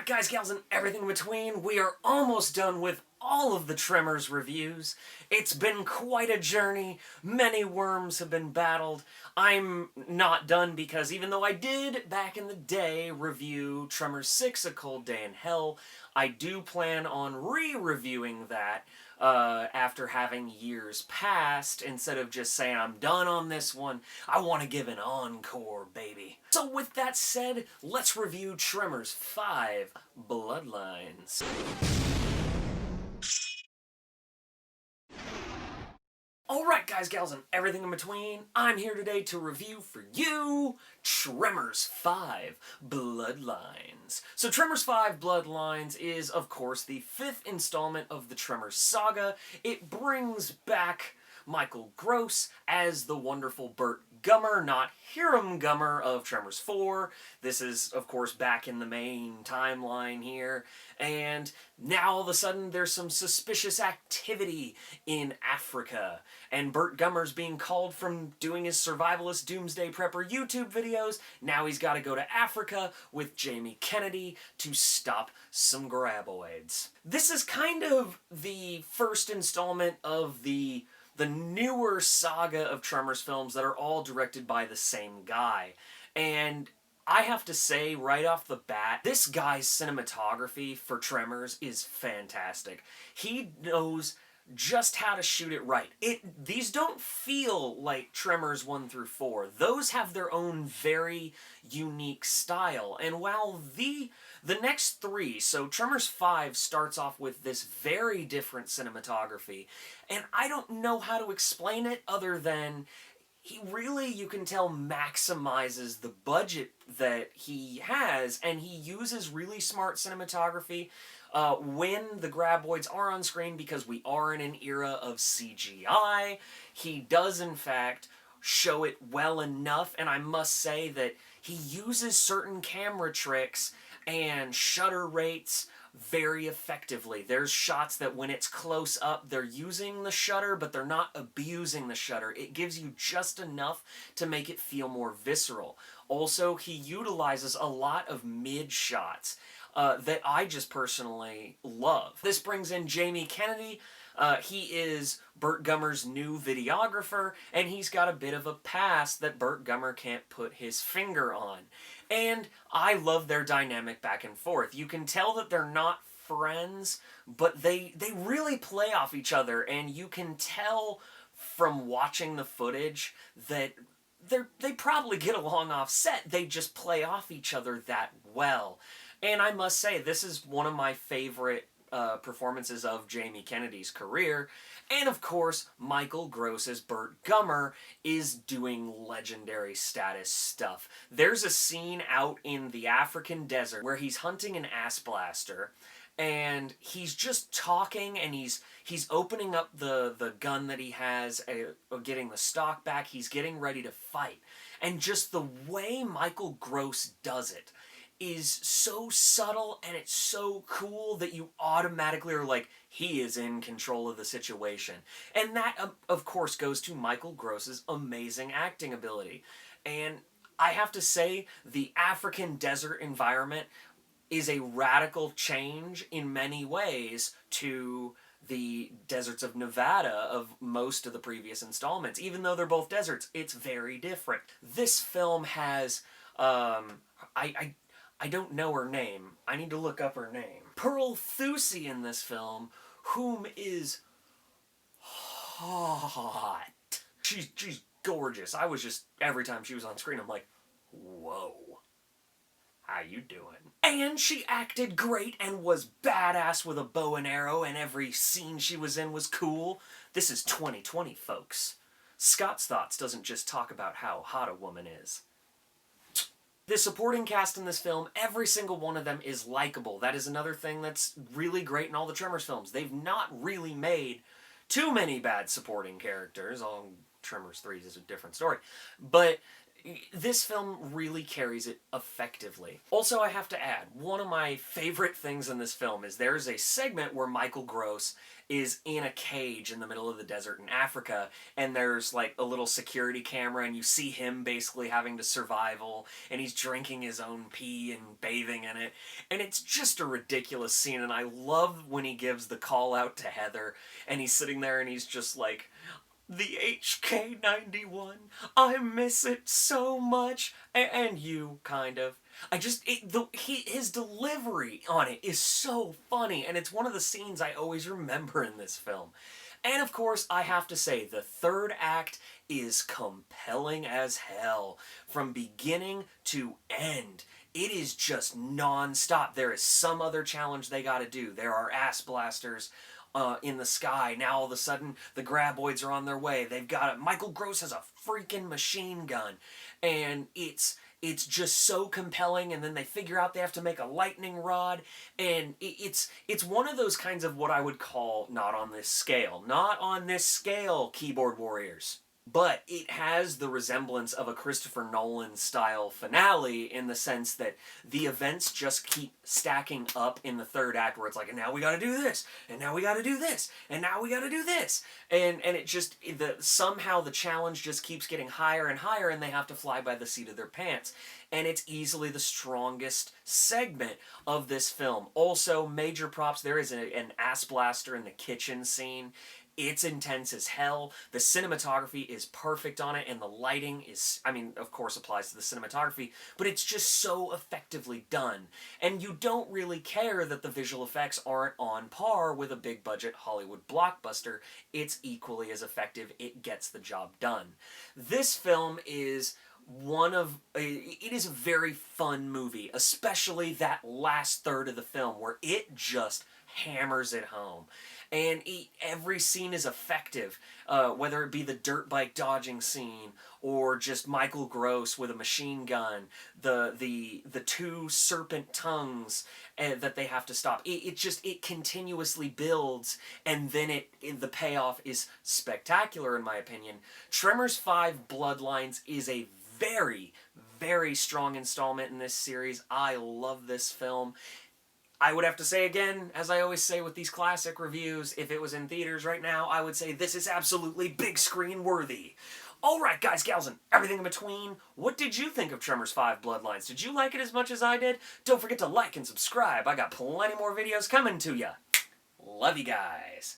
Alright guys, gals, and everything in between, we are almost done with all of the Tremors reviews. It's been quite a journey. Many worms have been battled. I'm not done because even though I did, back in the day, review Tremors 6, A Cold Day in Hell, I do plan on re-reviewing that after having years passed. Instead of just saying I'm done on this one, I want to give an encore, baby. So with that said, let's review Tremors 5, Bloodlines. Alright guys, gals, and everything in between, I'm here today to review for you Tremors 5 Bloodlines. So Tremors 5 Bloodlines is, of course, the 5th installment of the Tremors saga. It brings back Michael Gross as the wonderful Burt Gummer, not Hiram Gummer of Tremors 4. This is, of course, back in the main timeline here. And now all of a sudden there's some suspicious activity in Africa. And Burt Gummer's being called from doing his survivalist doomsday prepper YouTube videos. Now he's got to go to Africa with Jamie Kennedy to stop some graboids. This is kind of the first installment of the newer saga of Tremors films that are all directed by the same guy. And I have to say, right off the bat, this guy's cinematography for Tremors is fantastic. He knows just how to shoot it right. These don't feel like Tremors 1 through 4. Those have their own very unique style. And while the next three, so Tremors 5 starts off with this very different cinematography, and I don't know how to explain it other than he really, you can tell, maximizes the budget that he has, and he uses really smart cinematography when the graboids are on screen, because we are in an era of CGI. He does, in fact, show it well enough, and I must say that he uses certain camera tricks and shutter rates very effectively. There's shots that when it's close up, they're using the shutter, but they're not abusing the shutter. It gives you just enough to make it feel more visceral. Also, he utilizes a lot of mid shots that I just personally love. This brings in Jamie Kennedy. He is Burt Gummer's new videographer, and he's got a bit of a past that Burt Gummer can't put his finger on. And I love their dynamic back and forth. You can tell that they're not friends, but they really play off each other, and you can tell from watching the footage that they probably get along off set. They just play off each other that well. And I must say, this is one of my favorite performances of Jamie Kennedy's career. And of course, Michael Gross's Burt Gummer is doing legendary status stuff. There's a scene out in the African desert where he's hunting an ass blaster, and he's just talking, and he's opening up the gun that he has, getting the stock back, he's getting ready to fight. And just the way Michael Gross does it is so subtle, and it's so cool that you automatically are like, he is in control of the situation. And that, of course, goes to Michael Gross's amazing acting ability. And I have to say, the African desert environment is a radical change in many ways to the deserts of Nevada of most of the previous installments. Even though they're both deserts, it's very different. This film has, I don't know her name. I need to look up her name. Pearl Thusi in this film, whom is hot. She's gorgeous. I was just, every time she was on screen, I'm like, whoa. How you doing? And she acted great and was badass with a bow and arrow, and every scene she was in was cool. This is 2020, folks. ScottsThoughts doesn't just talk about how hot a woman is. The supporting cast in this film, every single one of them is likable. That is another thing that's really great in all the Tremors films. They've not really made too many bad supporting characters. Tremors 3 is a different story. But This film really carries it effectively. Also, I have to add, one of my favorite things in this film is there's a segment where Michael Gross is in a cage in the middle of the desert in Africa, and there's like a little security camera, and you see him basically having to survival, and he's drinking his own pee and bathing in it, and it's just a ridiculous scene, and I love when he gives the call out to Heather, and he's sitting there and he's just like, the HK-91, I miss it so much, and you, kind of. His delivery on it is so funny, and it's one of the scenes I always remember in this film. And of course, I have to say, the third act is compelling as hell. From beginning to end, it is just non-stop. There is some other challenge they gotta do. There are ass blasters in the sky. Now all of a sudden, the graboids are on their way. Michael Gross has a freaking machine gun. And it's just so compelling, and then they figure out they have to make a lightning rod, and it's one of those kinds of what I would call not on this scale, keyboard warriors. But it has the resemblance of a Christopher Nolan style finale in the sense that the events just keep stacking up in the third act, where it's like, and now we gotta do this, and now we gotta do this, and now we gotta do this, and it just, somehow the challenge just keeps getting higher and higher, and they have to fly by the seat of their pants. And it's easily the strongest segment of this film. Also, major props, there is an ass blaster in the kitchen scene. It's intense as hell. The cinematography is perfect on it, and the lighting is, I mean, of course applies to the cinematography, but it's just so effectively done. And you don't really care that the visual effects aren't on par with a big budget Hollywood blockbuster. It's equally as effective. It gets the job done. This film is it is a very fun movie, especially that last third of the film where it just hammers it home. And every scene is effective, whether it be the dirt bike dodging scene, or just Michael Gross with a machine gun, the two serpent tongues that they have to stop. It continuously builds, and then the payoff is spectacular in my opinion. Tremors 5 Bloodlines is a very, very strong installment in this series. I love this film. I would have to say again, as I always say with these classic reviews, if it was in theaters right now, I would say this is absolutely big screen worthy. Alright guys, gals, and everything in between, what did you think of Tremors 5 Bloodlines? Did you like it as much as I did? Don't forget to like and subscribe. I got plenty more videos coming to ya. Love you guys.